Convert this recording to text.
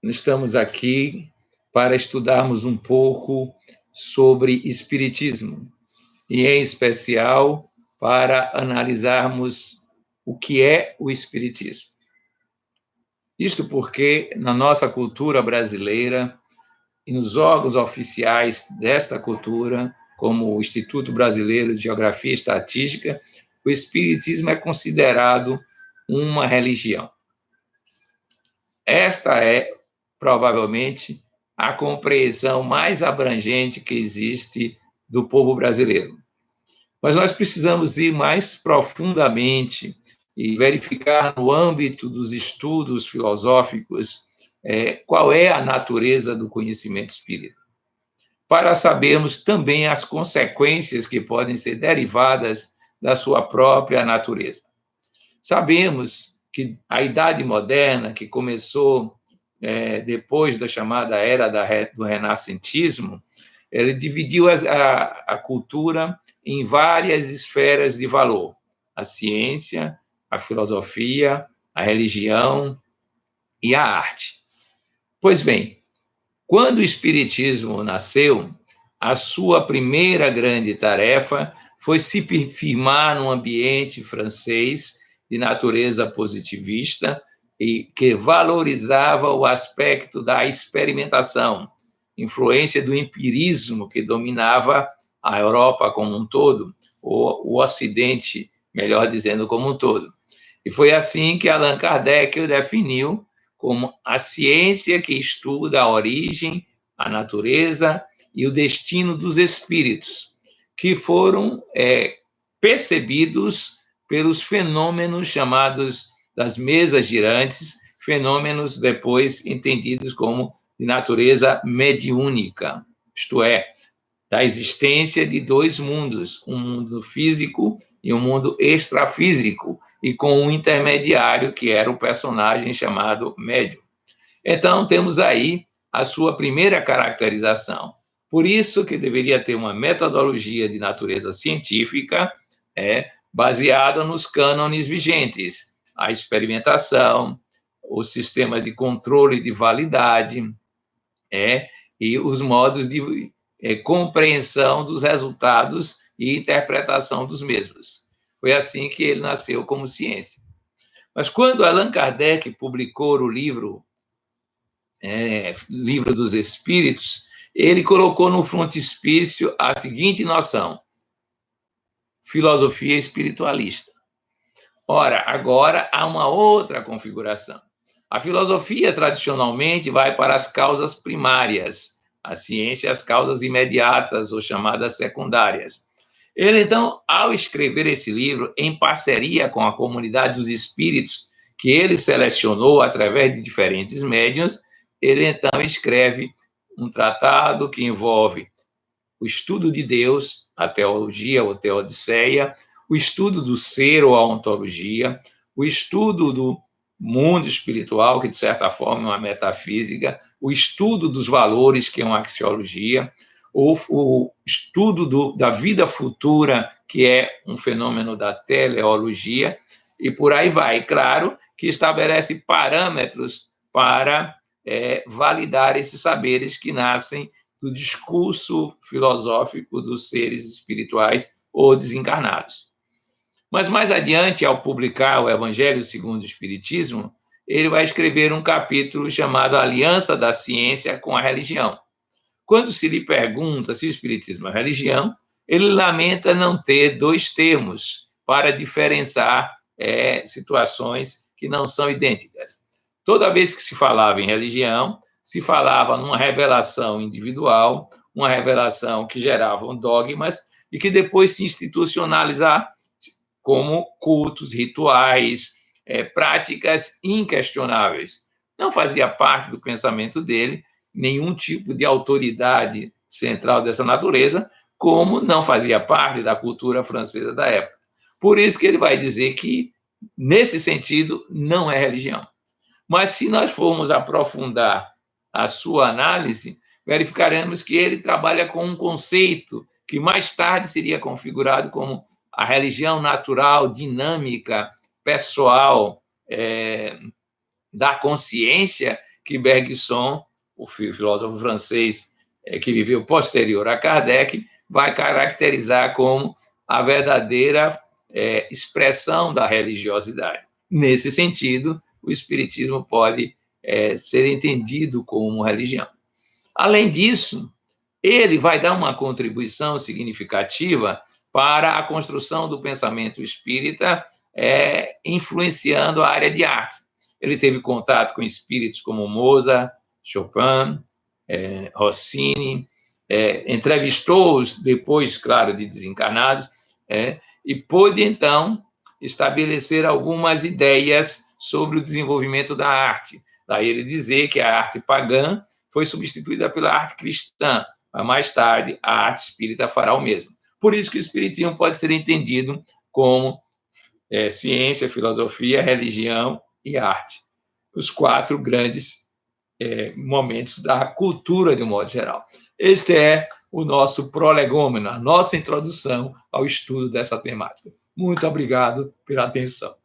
estamos aqui para estudarmos um pouco sobre espiritismo, e em especial para analisarmos o que é o espiritismo. Isto porque na nossa cultura brasileira e nos órgãos oficiais desta cultura, como o Instituto Brasileiro de Geografia e Estatística, o espiritismo é considerado uma religião. Esta é, provavelmente, a compreensão mais abrangente que existe do povo brasileiro. Mas nós precisamos ir mais profundamente e verificar no âmbito dos estudos filosóficos qual é a natureza do conhecimento espírita, para sabermos também as consequências que podem ser derivadas da sua própria natureza. Sabemos que a Idade Moderna, que começou depois da chamada Era do Renascentismo, ele dividiu a cultura em várias esferas de valor: a ciência, a filosofia, a religião e a arte. Pois bem, quando o Espiritismo nasceu, a sua primeira grande tarefa foi se firmar num ambiente francês de natureza positivista e que valorizava o aspecto da experimentação, influência do empirismo que dominava a Europa como um todo, ou o Ocidente, melhor dizendo, como um todo. E foi assim que Allan Kardec o definiu como a ciência que estuda a origem, a natureza e o destino dos espíritos, que foram percebidos pelos fenômenos chamados das mesas girantes, fenômenos depois entendidos como de natureza mediúnica, isto é, da existência de dois mundos, um mundo físico e um mundo extrafísico, e com um intermediário, que era o personagem chamado médium. Então, temos aí a sua primeira caracterização. Por isso que deveria ter uma metodologia de natureza científica baseada nos cânones vigentes, a experimentação, o sistema de controle de validade e os modos de compreensão dos resultados e interpretação dos mesmos. Foi assim que ele nasceu como ciência. Mas quando Allan Kardec publicou o livro dos Espíritos, ele colocou no frontispício a seguinte noção: filosofia espiritualista. Ora, agora há uma outra configuração. A filosofia, tradicionalmente, vai para as causas primárias, a ciência, as causas imediatas, ou chamadas secundárias. Ele, então, ao escrever esse livro, em parceria com a comunidade dos espíritos, que ele selecionou através de diferentes médiuns, ele, então, escreve um tratado que envolve o estudo de Deus, a teologia ou teodiceia, o estudo do ser ou a ontologia, o estudo do mundo espiritual, que, de certa forma, é uma metafísica, o estudo dos valores, que é uma axiologia, o estudo da vida futura, que é um fenômeno da teleologia, e por aí vai. Claro que estabelece parâmetros para validar esses saberes que nascem do discurso filosófico dos seres espirituais ou desencarnados. Mas mais adiante, ao publicar o Evangelho segundo o Espiritismo, ele vai escrever um capítulo chamado Aliança da Ciência com a Religião. Quando se lhe pergunta se o Espiritismo é religião, ele lamenta não ter dois termos para diferenciar situações que não são idênticas. Toda vez que se falava em religião, se falava numa revelação individual, uma revelação que gerava dogmas e que depois se institucionalizava como cultos, rituais, práticas inquestionáveis. Não fazia parte do pensamento dele nenhum tipo de autoridade central dessa natureza, como não fazia parte da cultura francesa da época. Por isso que ele vai dizer que, nesse sentido, não é religião. Mas se nós formos aprofundar a sua análise, verificaremos que ele trabalha com um conceito que mais tarde seria configurado como a religião natural, dinâmica, pessoal, da consciência, que Bergson, o filósofo francês que viveu posterior a Kardec, vai caracterizar como a verdadeira expressão da religiosidade. Nesse sentido, o Espiritismo pode ser entendido como religião. Além disso, ele vai dar uma contribuição significativa para a construção do pensamento espírita, influenciando a área de arte. Ele teve contato com espíritos como Mozart, Chopin, Rossini, entrevistou-os depois, claro, de desencarnados, e pôde, então, estabelecer algumas ideias sobre o desenvolvimento da arte. Daí ele dizer que a arte pagã foi substituída pela arte cristã, mas mais tarde a arte espírita fará o mesmo. Por isso que o espiritismo pode ser entendido como ciência, filosofia, religião e arte. Os 4 grandes momentos da cultura, de um modo geral. Este é o nosso prolegômeno, a nossa introdução ao estudo dessa temática. Muito obrigado pela atenção.